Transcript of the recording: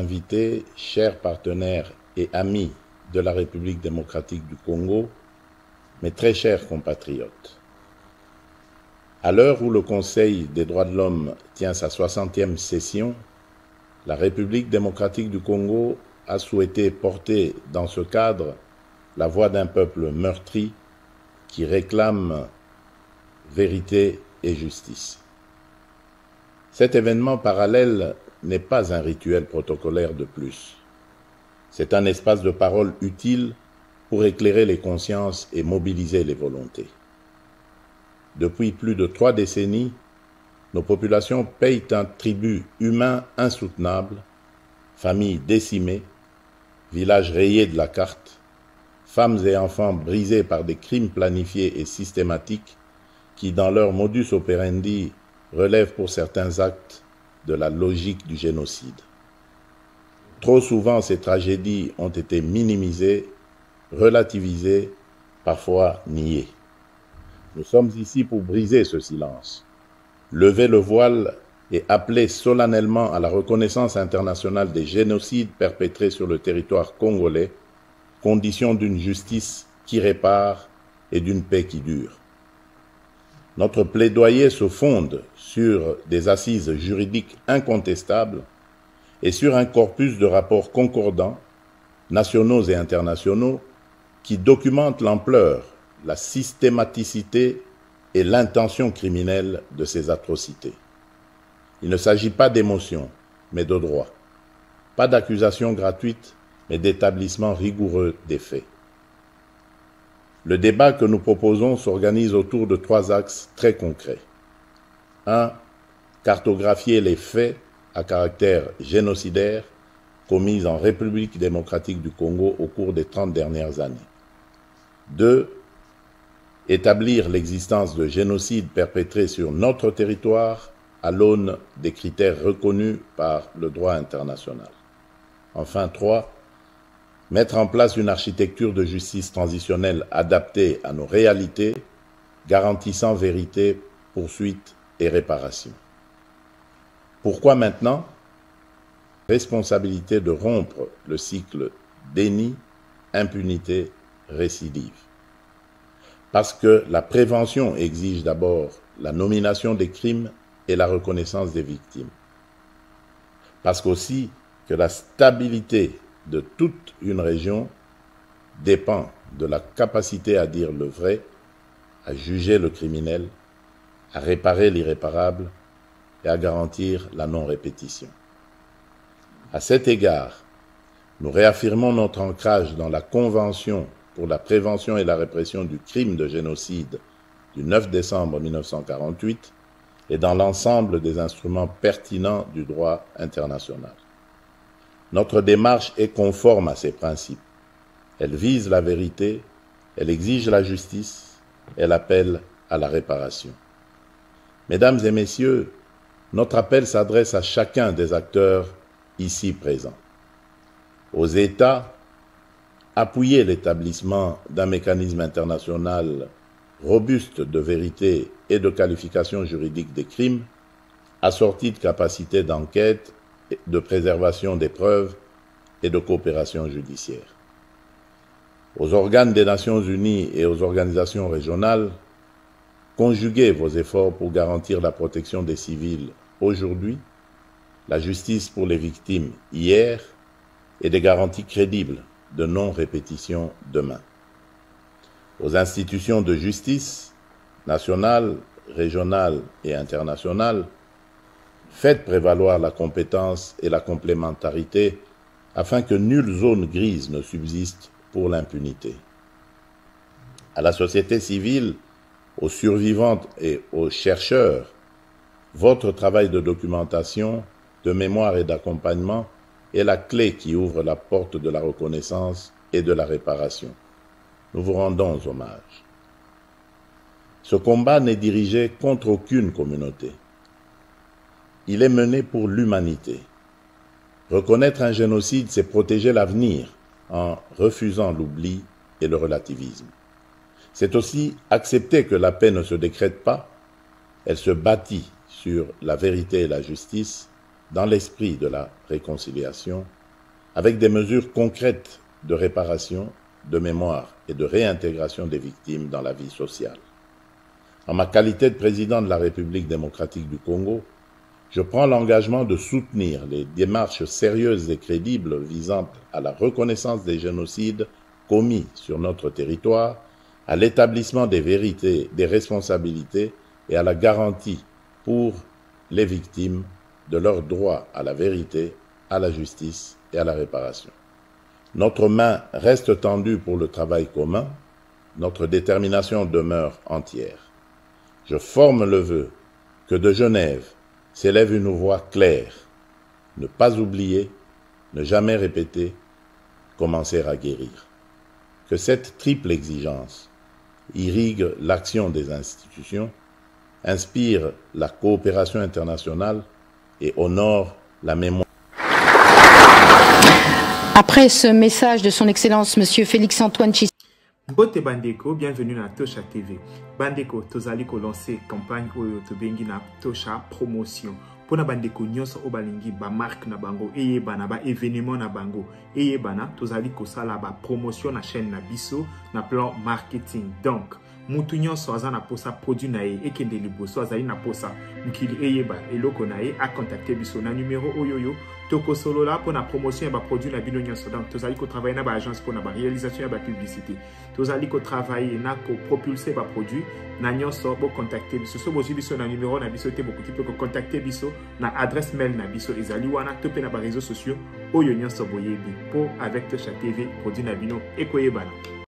Invités, chers partenaires et amis de la République démocratique du Congo, mes très chers compatriotes, à l'heure où le Conseil des droits de l'homme tient sa 60e session, la République démocratique du Congo a souhaité porter dans ce cadre la voix d'un peuple meurtri qui réclame vérité et justice. Cet événement parallèle n'est pas un rituel protocolaire de plus. C'est un espace de parole utile pour éclairer les consciences et mobiliser les volontés. Depuis plus de 3 décennies, nos populations payent un tribut humain insoutenable, familles décimées, villages rayés de la carte, femmes et enfants brisés par des crimes planifiés et systématiques qui, dans leur modus operandi, relèvent pour certains actes de la logique du génocide. Trop souvent, ces tragédies ont été minimisées, relativisées, parfois niées. Nous sommes ici pour briser ce silence, lever le voile et appeler solennellement à la reconnaissance internationale des génocides perpétrés sur le territoire congolais, condition d'une justice qui répare et d'une paix qui dure. Notre plaidoyer se fonde sur des assises juridiques incontestables et sur un corpus de rapports concordants, nationaux et internationaux, qui documentent l'ampleur, la systématicité et l'intention criminelle de ces atrocités. Il ne s'agit pas d'émotion, mais de droit. Pas d'accusation gratuite, mais d'établissement rigoureux des faits. Le débat que nous proposons s'organise autour de 3 axes très concrets. 1. Cartographier les faits à caractère génocidaire commis en République démocratique du Congo au cours des 30 dernières années. 2. Établir l'existence de génocides perpétrés sur notre territoire à l'aune des critères reconnus par le droit international. Enfin, 3. Mettre en place une architecture de justice transitionnelle adaptée à nos réalités, garantissant vérité, poursuite et réparation. Pourquoi maintenant? Responsabilité de rompre le cycle déni, impunité, récidive. Parce que la prévention exige d'abord la nomination des crimes et la reconnaissance des victimes. Parce qu'aussi que la stabilité de toute une région dépend de la capacité à dire le vrai, à juger le criminel, à réparer l'irréparable et à garantir la non-répétition. À cet égard, nous réaffirmons notre ancrage dans la Convention pour la prévention et la répression du crime de génocide du 9 décembre 1948 et dans l'ensemble des instruments pertinents du droit international. Notre démarche est conforme à ces principes. Elle vise la vérité, elle exige la justice, elle appelle à la réparation. Mesdames et messieurs, notre appel s'adresse à chacun des acteurs ici présents. Aux États, appuyer l'établissement d'un mécanisme international robuste de vérité et de qualification juridique des crimes, assorti de capacités d'enquête, de préservation des preuves et de coopération judiciaire. Aux organes des Nations Unies et aux organisations régionales, conjuguez vos efforts pour garantir la protection des civils aujourd'hui, la justice pour les victimes hier et des garanties crédibles de non-répétition demain. Aux institutions de justice, nationales, régionales et internationales, faites prévaloir la compétence et la complémentarité afin que nulle zone grise ne subsiste pour l'impunité. À la société civile, aux survivantes et aux chercheurs, votre travail de documentation, de mémoire et d'accompagnement est la clé qui ouvre la porte de la reconnaissance et de la réparation. Nous vous rendons hommage. Ce combat n'est dirigé contre aucune communauté. Il est mené pour l'humanité. Reconnaître un génocide, c'est protéger l'avenir en refusant l'oubli et le relativisme. C'est aussi accepter que la paix ne se décrète pas, elle se bâtit sur la vérité et la justice, dans l'esprit de la réconciliation, avec des mesures concrètes de réparation, de mémoire et de réintégration des victimes dans la vie sociale. En ma qualité de président de la République démocratique du Congo, je prends l'engagement de soutenir les démarches sérieuses et crédibles visant à la reconnaissance des génocides commis sur notre territoire, à l'établissement des vérités, des responsabilités et à la garantie pour les victimes de leur droit à la vérité, à la justice et à la réparation. Notre main reste tendue pour le travail commun, notre détermination demeure entière. Je forme le vœu que de Genève s'élève une voix claire, ne pas oublier, ne jamais répéter, commencer à guérir. Que cette triple exigence irrigue l'action des institutions, inspire la coopération internationale et honore la mémoire. Après ce message de son Excellence, M. Félix-Antoine Tshisekedi. Bote Bandeko, bienvenue dans Tosha TV. Bandeko, tozali ko lancer campagne oyo tobengi na Tosha promotion. Pona bandeko nyonso obalingi ba marque na bango eye bana ba événement na bango eye bana tozali ko sala ba promotion na chaîne na biso na plan marketing. Donc mutu nyonso aza na posa produit na ye ekende liboso azali na posa mukili eyeba eloko na ye a contacter biso na numéro oyoyo toko solo la pour la promotion et ba produit na bino nyonso. Donc tozali ko travailler na ba agence pour na ba réalisation et ba publicité. Tozali ko travailler na ko propulser ba produit na nyonso bo contacter biso so bozi biso na numéro na biso te beaucoup peut ko contacter biso na adresse mail na biso ezali wana to pe na ba réseaux sociaux oyo nyonso boyebi po avec Tosha TV produit na bino ekoyebana.